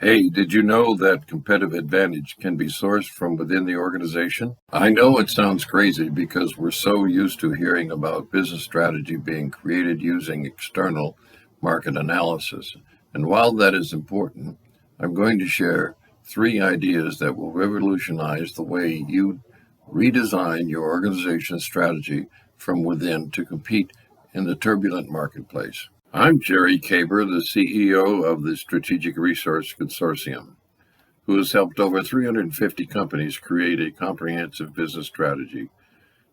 Hey, did you know that competitive advantage can be sourced from within the organization? I know it sounds crazy because we're so used to hearing about business strategy being created using external market analysis. And while that is important, I'm going to share three ideas that will revolutionize the way you redesign your organization's strategy from within to compete in the turbulent marketplace. I'm Jerry Kaber, the CEO of the Strategic Resource Consortium, who has helped over 350 companies create a comprehensive business strategy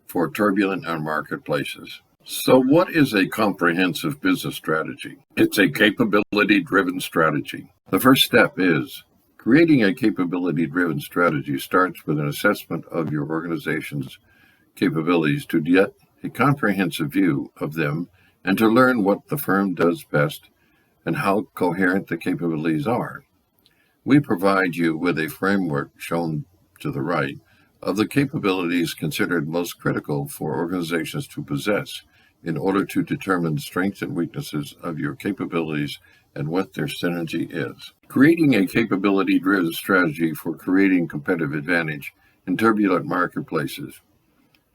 for turbulent marketplaces. So, what is a comprehensive business strategy? It's a capability driven strategy. The first step is creating a capability driven strategy starts with an assessment of your organization's capabilities to get a comprehensive view of them and to learn what the firm does best and how coherent the capabilities are. We provide you with a framework shown to the right of the capabilities considered most critical for organizations to possess in order to determine the strengths and weaknesses of your capabilities and what their synergy is. Creating a capability-driven strategy for creating competitive advantage in turbulent marketplaces.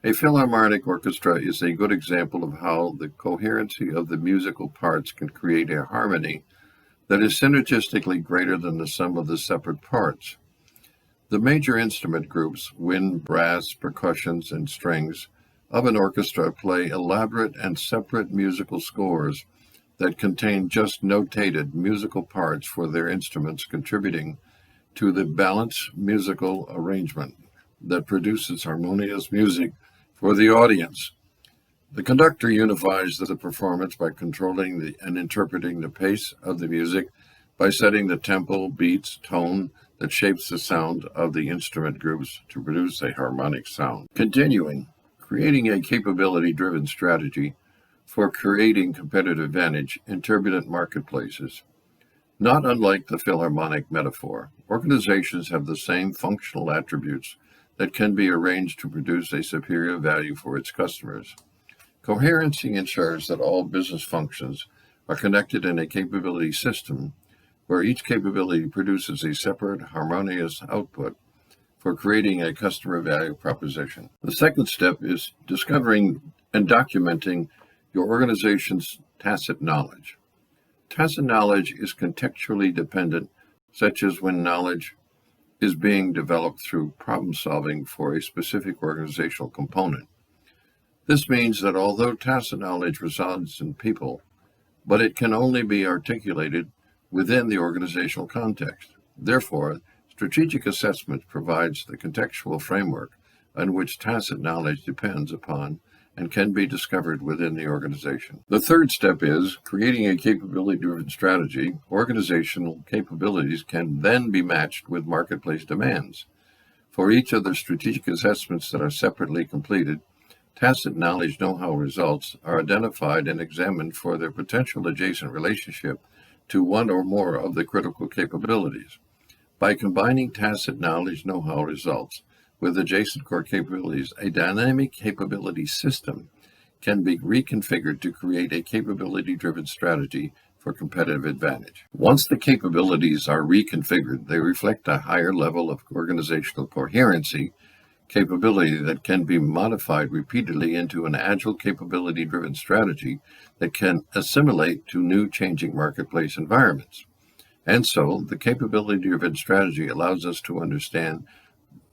A philharmonic orchestra is a good example of how the coherency of the musical parts can create a harmony that is synergistically greater than the sum of the separate parts. The major instrument groups, wind, brass, percussions, and strings, of an orchestra play elaborate and separate musical scores that contain just notated musical parts for their instruments, contributing to the balanced musical arrangement that produces harmonious music for the audience. The conductor unifies the performance by controlling and interpreting the pace of the music, by setting the tempo, beats, tone that shapes the sound of the instrument groups to produce a harmonic sound. Continuing, creating a capability-driven strategy for creating competitive advantage in turbulent marketplaces. Not unlike the philharmonic metaphor, organizations have the same functional attributes that can be arranged to produce a superior value for its customers. Coherency ensures that all business functions are connected in a capability system where each capability produces a separate harmonious output for creating a customer value proposition. The second step is discovering and documenting your organization's tacit knowledge. Tacit knowledge is contextually dependent, such as when knowledge is being developed through problem solving for a specific organizational component. This means that although tacit knowledge resides in people, but it can only be articulated within the organizational context. Therefore, strategic assessment provides the contextual framework on which tacit knowledge depends upon and can be discovered within the organization. The third step is creating a capability-driven strategy. Organizational capabilities can then be matched with marketplace demands. For each of the strategic assessments that are separately completed, tacit knowledge know-how results are identified and examined for their potential adjacent relationship to one or more of the critical capabilities. By combining tacit knowledge know-how results with adjacent core capabilities, a dynamic capability system can be reconfigured to create a capability-driven strategy for competitive advantage. Once the capabilities are reconfigured, they reflect a higher level of organizational coherency capability that can be modified repeatedly into an agile capability-driven strategy that can assimilate to new changing marketplace environments. And so, the capability-driven strategy allows us to understand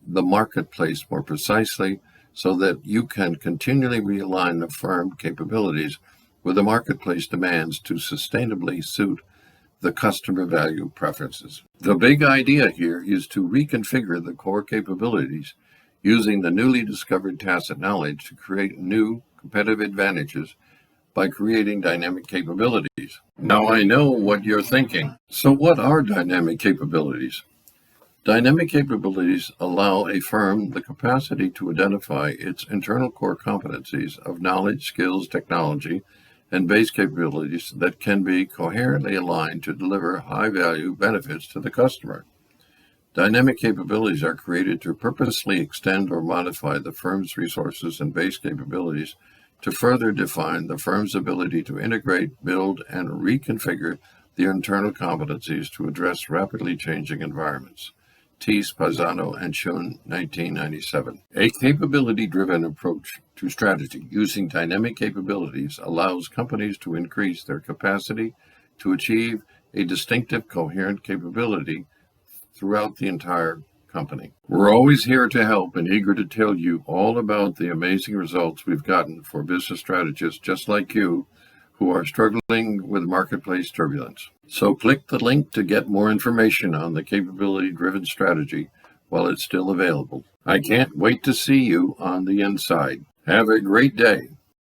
the marketplace more precisely so that you can continually realign the firm capabilities with the marketplace demands to sustainably suit the customer value preferences. The big idea here is to reconfigure the core capabilities using the newly discovered tacit knowledge to create new competitive advantages by creating dynamic capabilities. Now I know what you're thinking. So what are dynamic capabilities? Dynamic capabilities allow a firm the capacity to identify its internal core competencies of knowledge, skills, technology, and base capabilities that can be coherently aligned to deliver high-value benefits to the customer. Dynamic capabilities are created to purposely extend or modify the firm's resources and base capabilities to further define the firm's ability to integrate, build, and reconfigure their internal competencies to address rapidly changing environments. Teese, Paisano, and Shun, 1997. A capability-driven approach to strategy using dynamic capabilities allows companies to increase their capacity to achieve a distinctive, coherent capability throughout the entire company. We're always here to help and eager to tell you all about the amazing results we've gotten for business strategists just like you who are struggling with marketplace turbulence. So click the link to get more information on the capability-driven strategy while it's still available. I can't wait to see you on the inside. Have a great day.